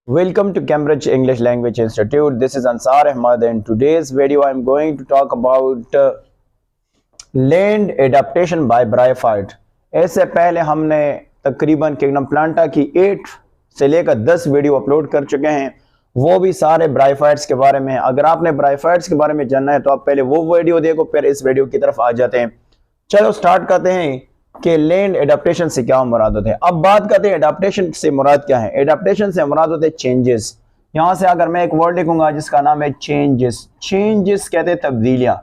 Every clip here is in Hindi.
Welcome to Cambridge English Language Institute. This is Ansar Ahmad, and in today's video I'm going to talk about land adaptation by bryophyte. इससे पहले हमने तकरीबन किंगडम प्लांटा की 8 से लेकर 10 वीडियो अपलोड कर चुके हैं, वो भी सारे ब्रायोफाइट्स के बारे में। अगर आपने ब्रायोफाइट्स के बारे में जानना है तो आप पहले वो वीडियो देखो, फिर इस वीडियो की तरफ आ जाते हैं। चलो स्टार्ट करते हैं कि लैंड एडाप्टेशन से क्या मुराद होते हैं। अब बात करते हैं एडाप्टेशन से मुराद क्या है। एडाप्टेशन से मुराद होते हैं चेंजेस। यहां से अगर मैं एक वर्ड लिखूंगा जिसका नाम है चेंजेस, चेंजेस कहते हैं तब्दीलियां।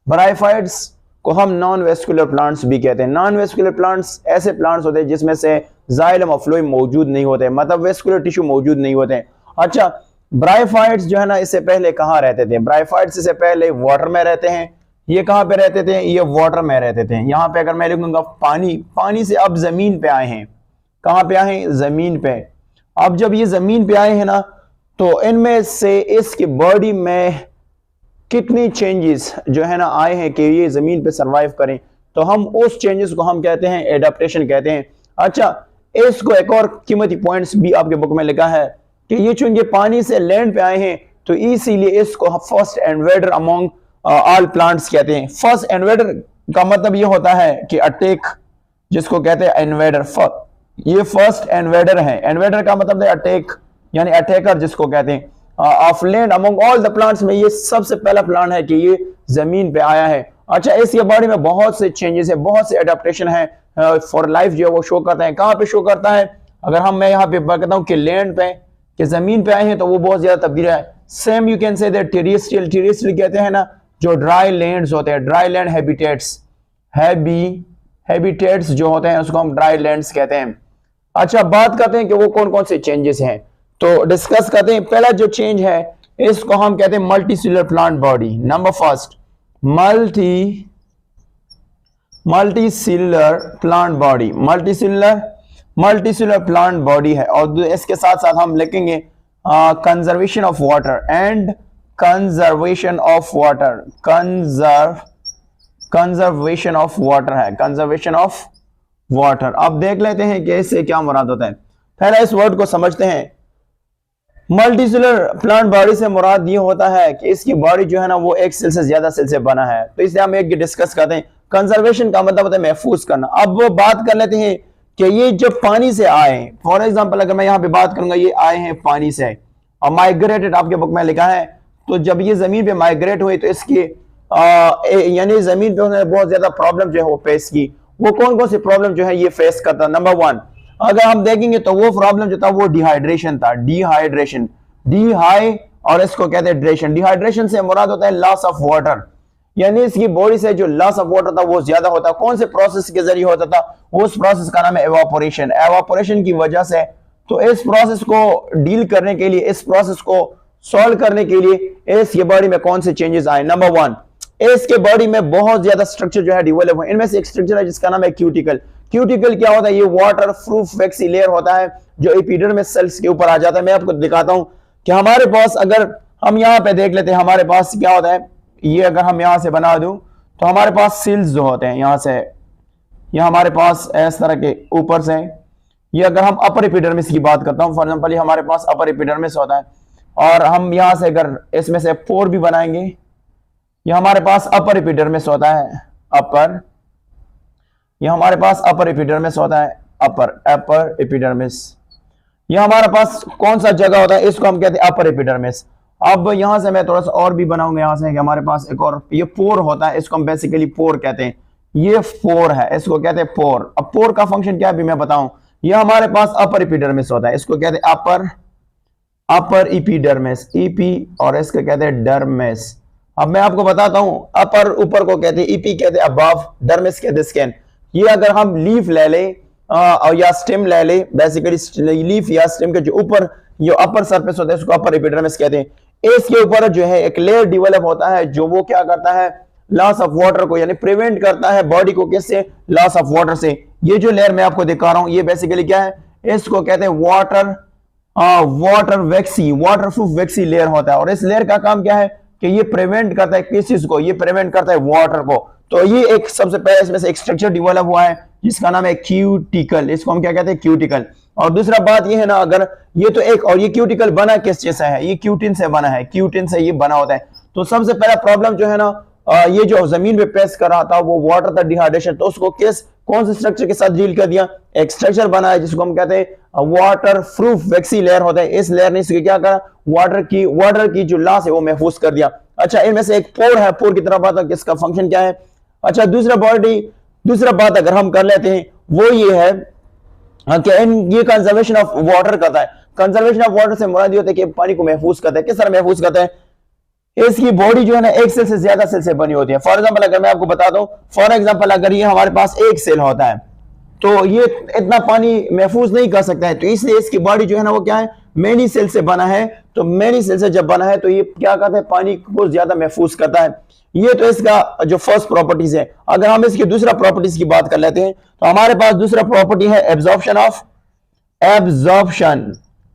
ब्रायोफाइट्स को हम नॉन वेस्कुलर प्लांट्स भी कहते हैं। नॉन वेस्कुलर प्लांट्स ऐसे प्लांट्स होते हैं जिसमें से जाइलम और फ्लोएम मौजूद नहीं होते, मतलब वेस्कुलर टिश्यू मौजूद नहीं होते हैं। अच्छा, ब्रायोफाइट्स जो है ना, इससे पहले कहाँ रहते थे? ब्रायोफाइट्स इससे पहले वाटर में रहते हैं। ये कहाँ पे रहते थे? ये वाटर में रहते थे। यहाँ पे अगर मैं लिखूंगा पानी, पानी से अब जमीन पे आए हैं। कहाँ पे आए हैं? जमीन पे। अब जब ये जमीन पे आए हैं ना, तो इनमें से इसकी बॉडी में कितनी चेंजेस जो है ना आए हैं कि ये जमीन पे सरवाइव करें, तो हम उस चेंजेस को हम कहते हैं एडाप्टेशन कहते हैं। अच्छा, इसको एक और कीमती पॉइंट्स भी आपके बुक में लिखा है कि ये चूंकि पानी से लैंड पे आए हैं तो इसीलिए इसको first invader among all plants कहते हैं। फर्स्ट इन्वेडर का मतलब ये होता है कि अटैक, जिसको कहते हैं इन्वेडर। ये फर्स्ट इन्वेडर है। इन्वेडर का मतलब है अटैक, यानी अटैकर जिसको कहते हैं। Of land among all the plants में ये सबसे पहला प्लांट है कि ये जमीन पे आया है। अच्छा, इसके बारे में बहुत से चेंजेस है, बहुत से एडाप्टेशन है फॉर लाइफ जो है वो शो करता है। कहाँ पे शो करता है? अगर मैं यहाँ पे बताता हूँ कि लैंड पे, कि जमीन पे आए हैं, तो वो बहुत ज्यादा तब्दील है। Same you can say that terrestrial, terrestrial कहते हैं ना जो ड्राई लैंड्स होते हैं, ड्राई लैंड हैबिटेट्स, हैबिटेट्स जो होते हैं उसको हम ड्राई लैंड्स कहते हैं। अच्छा, बात करते हैं कि वो कौन कौन से चेंजेस हैं, तो डिस्कस करते हैं। पहला जो चेंज है इसको हम कहते हैं multicellular plant body. Number first, multicellular plant body, multicellular plant body है। और इसके साथ साथ हम लिखेंगे conservation of water and conservation of water, conservation of water है, कंजर्वेशन ऑफ वाटर। अब देख लेते हैं कि इससे क्या मुराद होता है। पहले इस वर्ड को समझते हैं। मल्टीसेलुलर प्लांट बॉडी से मुराद ये होता है कि इसकी बॉडी जो है ना वो एक सेल से ज्यादा सेल से बना है, तो इसलिए हम एक डिस्कस करते हैं। कंजर्वेशन का मतलब होता है महफूज करना। अब वो बात कर लेते हैं कि ये जब पानी से आए, फॉर एग्जांपल अगर मैं यहाँ पे बात करूंगा, ये आए हैं पानी से और माइग्रेटेड, आपके बुक में लिखा है। तो जब ये जमीन पे माइग्रेट हुए तो इसकी यानी जमीन पे उन्होंने बहुत ज्यादा प्रॉब्लम जो है वो फेस की। वो कौन कौन सी प्रॉब्लम जो है ये फेस करता? नंबर 1 अगर हम देखेंगे तो वो प्रॉब्लम जो था वो डिहाइड्रेशन था। डिहाइड्रेशन, और इसको कहते हैं ड्रेशन। डिहाइड्रेशन से मुराद होता है लॉस ऑफ वाटर, यानी इसकी बॉडी से जो लॉस ऑफ वाटर था वो ज्यादा होता। कौन से प्रोसेस के जरिए होता था? उस प्रोसेस का नाम है एवापोरेशन। एवापोरेशन की वजह से, तो इस प्रोसेस को डील करने के लिए, इस प्रोसेस को सॉल्व करने के लिए इसके बॉडी में कौन से चेंजेस आए? नंबर 1, इसके बॉडी में बहुत ज्यादा स्ट्रक्चर जो है डेवलप हुए। इनमें से एक स्ट्रक्चर है जिसका नाम है क्यूटिकल। क्यूटिकल क्या होता है? ये वाटर प्रूफ वैक्सी लेयर होता है जो एपिडर्मिस सेल्स के ऊपर आ जाता है। मैं आपको दिखाता हूं कि हमारे पास, अगर हम यहाँ पे देख लेते हैं, हमारे पास क्या होता है। ये अगर हम यहां से बना दूं तो हमारे पास सेल्स जो होते हैं यहां से, ये हमारे पास इस तरह के ऊपर से, ये अगर हम अपर एपिडर्मिस की बात करता हूं, फॉर एग्जांपल ये हमारे पास अपर एपिडर्मिस होता है। और हम यहां से अगर इसमें से पोर भी बनाएंगे, ये हमारे पास अपर एपिडर्मिस होता है, अपर, ये हमारे पास अपर एपिडर्मिस होता है, अपर एपिडर्मिस। ये हमारे पास कौन सा जगह होता है? इसको हम कहते हैं अपर एपिडर्मिस। अब यहां से मैं थोड़ा सा और भी बनाऊंगा, यहां से कि हमारे पास एक और ये पोर होता है, इसको हम बेसिकली पोर कहते हैं। ये पोर है, इसको कहते हैं पोर। अब पोर का फंक्शन क्या है भी मैं बताऊं। ये हमारे पास अपर एपिडर्मिस होता है, इसको कहते हैं अपर एपिडर्मिस, ईपी, और इसको कहते हैं डर्मिस। अब मैं आपको बताता हूं, अपर ऊपर को कहते हैं, ईपी कहते हैं अबव, डर्मिस कहते हैं स्किन। ये अगर हम लीफ ले ले या स्टेम ले ले, बेसिकली लीफ या स्टेम के जो ऊपर जो अपर सरफेस होता है उसको अपर एपिडर्मिस कहते हैं। इसके ऊपर जो है एक लेयर डेवलप होता है जो वो क्या करता है? लॉस ऑफ वाटर को, यानी प्रिवेंट करता है बॉडी को किससे? लॉस ऑफ वाटर से। ये जो लेयर मैं आपको दिखा रहा हूं ये बेसिकली क्या है? इसको कहते हैं वाटर वैक्सी, वाटर प्रूफ वैक्सी लेयर होता है। और इस लेयर का काम क्या है कि ये प्रिवेंट करता है किस चीज को? ये प्रिवेंट करता है वाटर को। तो ये एक सबसे पहले इसमें से एक स्ट्रक्चर डेवलप हुआ है जिसका नाम है क्यूटिकल, इसको हम क्या कहते हैं, क्यूटिकल। और दूसरा बात ये है ना, अगर ये तो एक, और ये क्यूटिकल बना किस चीज से है, ये क्यूटिन से बना है, क्यूटिन से ये बना होता है। तो सबसे पहला प्रॉब्लम जो है ना, ये जो जमीन पे पेश कर रहा था वो वाटर था, डिहाइड्रेशन, तो उसको कौन से स्ट्रक्चर के साथ डील कर दिया, एक स्ट्रक्चर बना है जिसको हम कहते हैं वाटर प्रूफ वैक्सी लेयर होता है। इस लेयर ने इसको क्या करा, वाटर की जो लॉस है वो महफूज कर दिया। अच्छा, इनमें से एक पोर है, पोर की तरफ बात है, इसका फंक्शन क्या है। अच्छा, दूसरा बात अगर हम कर लेते हैं वो ये है कि ये कंजर्वेशन ऑफ वाटर करता है। कंजर्वेशन ऑफ वाटर से मुराद ये होता है कि पानी को महफूज करता है। किस तरह महफूज करता है, इसकी बॉडी जो है ना एक सेल से ज्यादा सेल से बनी होती है। फॉर एग्जांपल अगर मैं आपको बता दूं, फॉर एग्जांपल अगर ये हमारे पास एक सेल होता है तो ये इतना पानी महफूज नहीं कर सकता है, तो इसलिए इसकी बॉडी जो है ना वो क्या है, मेनी सेल से बना है। तो मेनी सेल से जब बना है तो ये क्या करता है, पानी को ज्यादा महफूज करता है। ये तो इसका जो फर्स्ट प्रॉपर्टीज है। अगर हम इसकी दूसरा प्रॉपर्टीज की बात कर लेते हैं तो हमारे पास दूसरा प्रॉपर्टी है एब्जॉर्प्शन।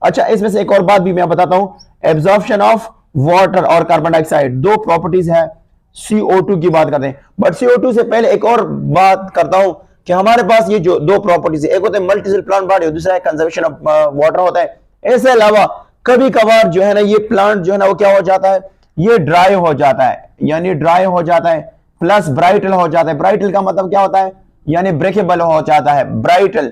अच्छा, इसमें से एक और बात भी मैं बताता हूं, एब्जॉर्प्शन ऑफ वाटर और कार्बन डाइऑक्साइड, दो प्रॉपर्टीज है। CO2 की बात करते हैं, बट CO2 से पहले एक और बात करता हूं कि हमारे पास ये जो दो प्रॉपर्टीज है, एक होता है मल्टीसेल प्लांट बॉडी और दूसरा है कंजर्वेशन ऑफ वाटर होता है। इसके अलावा कभी कभार जो है ना ये प्लांट जो है ना वो क्या हो जाता है, ये ड्राई हो जाता है, यानी ड्राई हो जाता है, प्लस ब्राइटल हो जाता है। ब्राइटल का मतलब क्या होता है, यानी ब्रेकेबल हो जाता है, ब्राइटल।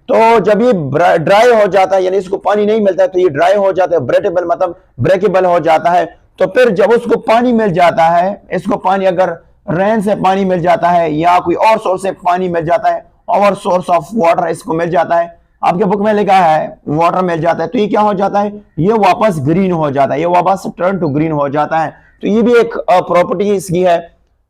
तो जब ये ड्राई हो जाता है, यानी इसको पानी नहीं मिलता है, तो ये ड्राई हो जाता है, ब्रेकेबल मतलब ब्रेकेबल हो जाता है। तो फिर जब उसको पानी मिल जाता है, इसको पानी अगर रेन से पानी मिल जाता है या कोई और सोर्स से पानी मिल जाता है, और सोर्स ऑफ वाटर इसको मिल जाता है, आपके बुक में लिखा है वाटर मिल जाता है, तो ये क्या हो जाता है, ये वापस ग्रीन हो जाता है, ये वापस टर्न टू ग्रीन हो जाता है। तो ये भी एक प्रॉपर्टी इसकी है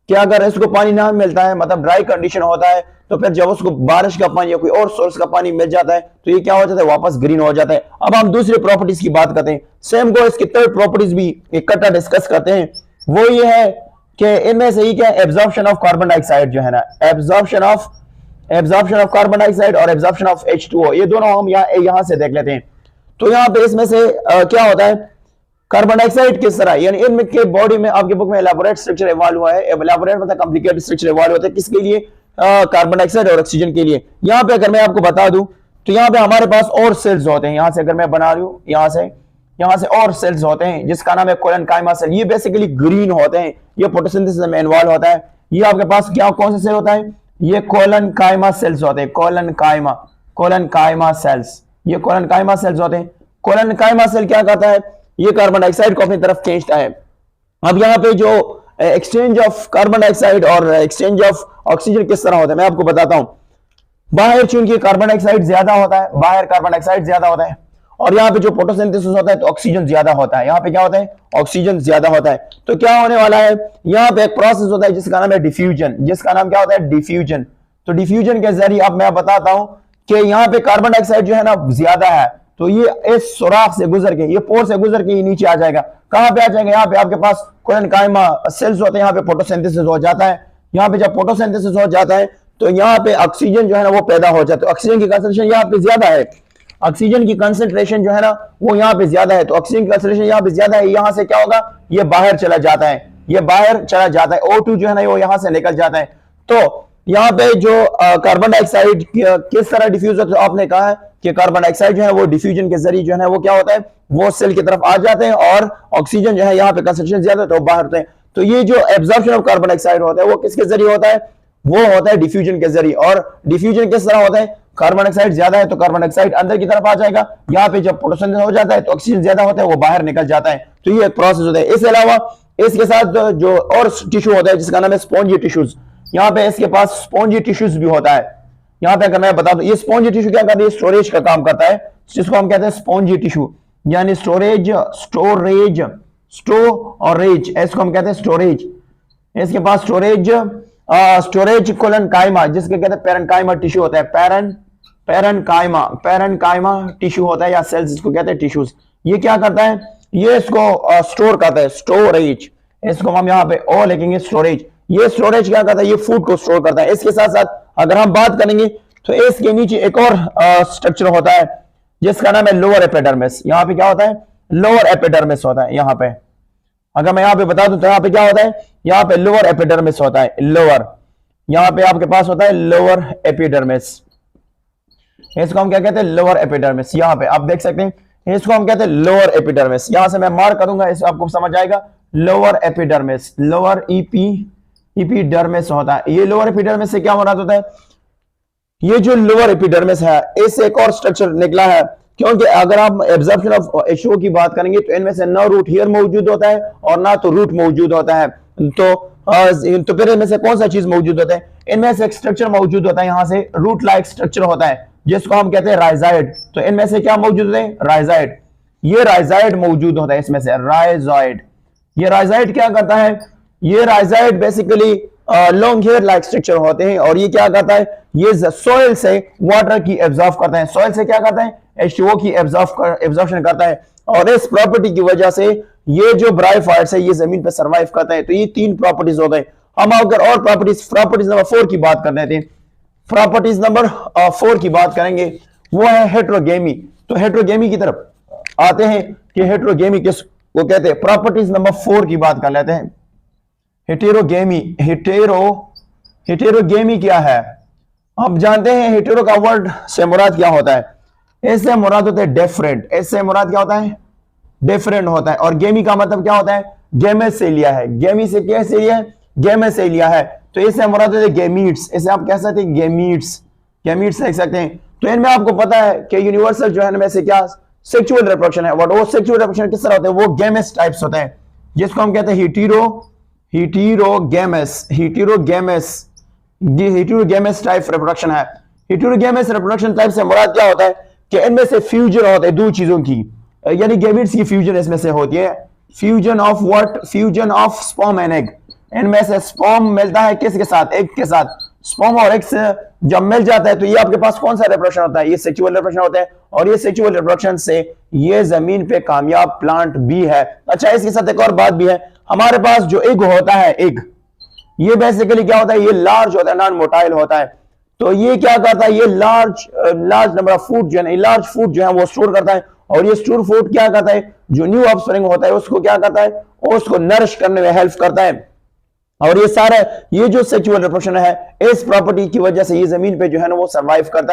कि अगर इसको पानी ना मिलता है, मतलब ड्राई कंडीशन होता है, तो फिर जब उसको बारिश का पानी या कोई और सोर्स का पानी मिल जाता है तो ये क्या हो जाता है, वापस ग्रीन हो जाता है। अब हम दूसरी प्रॉपर्टीज की बात करते हैं, सेम को इसकी थर्ड प्रॉपर्टीज भी इकट्ठा डिस्कस करते हैं। वो ये है कि इनमें से ही क्या, एब्जॉर्प्शन ऑफ कार्बन डाइऑक्साइड जो है ना, एब्जॉर्प्शन ऑफ कार्बन डाइऑक्साइड और एब्जॉर्प्शन ऑफ H2O, ये दोनों हम यहां से देख लेते हैं। तो यहाँ पे इसमें से क्या होता है, कार्बन डाइऑक्साइड किस तरह, यानी इनके बॉडी में आपके बुक में एलैबोरेट स्ट्रक्चर इवॉल्व हुआ है। एलैबोरेट मतलब कॉम्प्लिकेटेड स्ट्रक्चर इवॉल्व होता है, किसके लिए, कार्बन डाइऑक्साइड और ऑक्सीजन के लिए। यहाँ पे अगर मैं आपको बता दूं तो यहाँ पे हमारे पास और सेल्स होते हैं, यहाँ से अगर मैं बना रही हूँ, यहाँ से और सेल्स होते हैं जिसका नाम है कोलेनकाइमा सेल। ये बेसिकली ग्रीन होते हैं, ये फोटोसिंथेसिस में इन्वॉल्व होता है। ये आपके पास क्या, कौन सा सेल होता है, ये कोलेनकाइमा सेल्स होते हैं, कोलेनकाइमा सेल्स, ये कोलेनकाइमा सेल्स होते हैं। कोलेनकाइमा सेल क्या करता है, ये कार्बन डाइऑक्साइड को अपनी तरफ खींचता है। अब यहाँ पे जो एक्सचेंज ऑफ कार्बन डाइऑक्साइड और एक्सचेंज ऑफ ऑक्सीजन किस तरह होता है मैं आपको बताता हूं। बाहर चूंकि कार्बन डाइऑक्साइड ज्यादा होता है, बाहर कार्बन डाइऑक्साइड ज्यादा होता है, और यहाँ पे जो फोटोसिंथेसिस होता है तो ऑक्सीजन ज्यादा होता है। यहाँ पे क्या होता है, ऑक्सीजन ज्यादा होता है। तो क्या होने वाला है, यहाँ पे एक प्रोसेस होता है जिसका नाम है डिफ्यूजन, जिसका नाम क्या होता है, डिफ्यूजन। तो डिफ्यूजन के जरिए अब मैं बताता हूं कि यहाँ पे कार्बन डाइऑक्साइड जो है ना ज्यादा है, तो ये इस सुराख से गुजर के, ये पोर से गुजर के ये नीचे आ जाएगा। कहां पे आ जाएगा, यहाँ पे आपके पास कोलेनकाइमा सेल्स होते हैं, यहाँ पे फोटोसिंथेसिस हो जाता है। यहाँ पे जब फोटोसिंथेसिस हो जाता है तो यहाँ पे ऑक्सीजन जो है ना वो पैदा हो जाता है। ऑक्सीजन की कंसंट्रेशन यहाँ पे ज्यादा है, ऑक्सीजन की कंसंट्रेशन जो है ना वो यहाँ पे ज्यादा है, तो ऑक्सीजन की कंसंट्रेशन यहाँ पे ज्यादा है। यहाँ से क्या होगा, ये बाहर चला जाता है, ये बाहर चला जाता है, O2 जो है ना वो यहाँ से निकल जाता है। तो यहाँ पे जो कार्बन डाइऑक्साइड किस तरह डिफ्यूज होता है, आपने कहा है कि कार्बन डाइऑक्साइड जो है वो डिफ्यूजन के जरिए जो है वो क्या होता है, वो सेल की तरफ आ जाते हैं, और ऑक्सीजन जो है यहाँ पे कंसंट्रेशन ज्यादा है तो बाहर होते हैं। तो ये जो एब्जॉर्प्शन ऑफ कार्बन डाइऑक्साइड होता है वो किसके जरिए होता है, वो होता है डिफ्यूजन के जरिए। और डिफ्यूजन किस तरह होता है, कार्बन डाइऑक्साइड ज्यादा है तो कार्बन डाइऑक्साइड अंदर की तरफ आ जाएगा, यहाँ पे जब फोटोसिंथेसिस हो जाता है तो ऑक्सीजन ज्यादा होता है वो बाहर निकल जाता है। तो ये एक प्रोसेस होता है। इसके अलावा इसके साथ जो और टिश्यू होता है जिसका नाम है स्पॉन्जी टिश्यूज, यहाँ पे इसके पास स्पॉन्जी टिश्यूज भी होता है। यहाँ पे अगर मैं बता दूं, ये स्पॉन्जी टिश्यू क्या करता है, स्टोरेज का काम करता है, जिसको हम कहते हैं स्पॉन्जी टिश्यू, यानी स्टोरेज, इसको हम कहते हैं स्टोरेज। इसके पास स्टोरेज कोलेनकाइमा, जिसके कहते हैं पेरेन्काइमा टिश्यू होता है, पेरेन्काइमा टिश्यू होता है या सेल्स जिसको कहते हैं टिश्यूज। ये क्या करता है, ये इसको स्टोर करता है, स्टोरेज, इसको हम यहाँ पे ओ लिखेंगे स्टोरेज। ये स्टोरेज क्या करता है, ये फूड को स्टोर करता है। इसके साथ साथ अगर हम बात करेंगे तो इसके नीचे एक और स्ट्रक्चर होता है जिसका नाम है लोअर एपिडर्मिस। यहाँ पे क्या होता है, लोअर एपिडर्मिस होता है। यहाँ पे अगर मैं यहाँ पे बता दूं तो यहाँ पे क्या होता है, यहाँ पे लोअर एपिडर्मिस होता है, लोअर। यहां पे आपके पास होता है लोअर एपिडर्मिस, इसको हम क्या कहते हैं, लोअर एपिडर्मिस। यहां पे आप देख सकते हैं इसको हम कहते हैं लोअर एपिडर्मिस। यहां से मैं मार्क करूंगा, इसको आपको समझ आएगा, लोअर एपिडर्मिस, लोअर एपिडर्मिस होता है। ये लोअर एपिडर्मिस से क्या मुराद होता है, ये जो लोअर एपिडर्मिस है इससे एक और स्ट्रक्चर निकला है, क्योंकि अगर आप एब्जॉर्प्शन ऑफ H2O की बात करेंगे तो इनमें से ना रूट हियर मौजूद होता है और ना तो रूट मौजूद होता है। तो फिर इनमें से कौन सा चीज मौजूद होता है, इनमें से एक स्ट्रक्चर मौजूद होता है, यहां से रूट लाइक स्ट्रक्चर होता है जिसको हम कहते हैं राइजाइड। तो इनमें से क्या मौजूद होता है, राइजाइड। ये राइजाइड मौजूद होता है इसमें से, राइजाइड। ये राइजाइड क्या करता है, ये राइजाइड basically long hair like structure होते हैं, और ये क्या करता है, ये सॉइल से वाटर की एब्जॉर्ब करता है, सॉइल से क्या करता है, H2O की एब्जॉर्प्शन करता है, और इस प्रॉपर्टी की वजह से ये जो ब्रायोफाइट्स है ये जमीन पे सरवाइव करता है। तो ये 3 प्रॉपर्टीज हो गए। हम अगर और प्रॉपर्टीज नंबर 4 की बात कर लेते हैं, प्रॉपर्टीज नंबर 4 की बात करेंगे, वो है हेट्रोगेमी। तो हेट्रोगेमी की तरफ आते हैं कि हेट्रोगेमी किसको कहते हैं। प्रॉपर्टीज नंबर 4 की बात कर लेते हैं, हेटेरोगेमी। हेटेरोगेमी क्या है, आप जानते हैं हेटेरो का वर्ड से मुराद क्या होता है, इससे मुराद होता है डिफरेंट, इससे मुराद क्या होता है, डिफरेंट होता है। और गेमी का मतलब क्या होता है, गेमेट से लिया है, गेमी से कैसे लिया है, गेमेट से लिया है। तो इससे मुराद होता है गेमीट्स, इसे आप कह सकते हैं गेमीट्स, गेमीट्स लिख सकते हैं। तो इनमें आपको पता है कि यूनिवर्सल जो है इनमें से क्या सेक्सुअल रिप्रोडक्शन है, बट वो सेक्सुअल रिप्रोडक्शन किस तरह होते हैं, वो गेमेस टाइप्स होते हैं, जिसको हम कहते हैं हेटेरोगेमस टाइप रिप्रोडक्शन है। हेटेरोगेमस रिप्रोडक्शन टाइप से मुराद क्या होता है कि इनमें से फ्यूजन होता है दो चीजों की, यानी गेमेट्स की फ्यूजन इसमें से होती है। Fusion of what, fusion of sperm and egg. इनमें से स्पर्म मिलता है किसके साथ, एग के साथ। स्पर्म और एग से जब मिल जाता है तो ये आपके पास कौन सा रिप्रोडक्शन होता है, ये सेक्सुअल रिप्रोडक्शन होता है, और ये सेक्सुअल रिप्रोडक्शन से ये जमीन पे कामयाब प्लांट भी है। अच्छा, इसके साथ एक और बात भी है, हमारे पास जो एग होता है, एग ये बेसिकली क्या होता है, ये लार्ज होता है, नॉन मोटाइल होता है। तो ये क्या करता है, ये लार्ज नंबर ऑफ फूड जो है, लार्ज फूड जो है वो स्टोर करता है, और ये स्टोर फूड क्या करता है, जो न्यू ऑफस्प्रिंग होता है उसको क्या करता है, उसको नरिश करने में हेल्प करता है। और ये सारा ये जो सेक्सुअल रिप्रोडक्शन है, इस प्रॉपर्टी की वजह से ये जमीन पे जो है ना वो सर्वाइव करता है।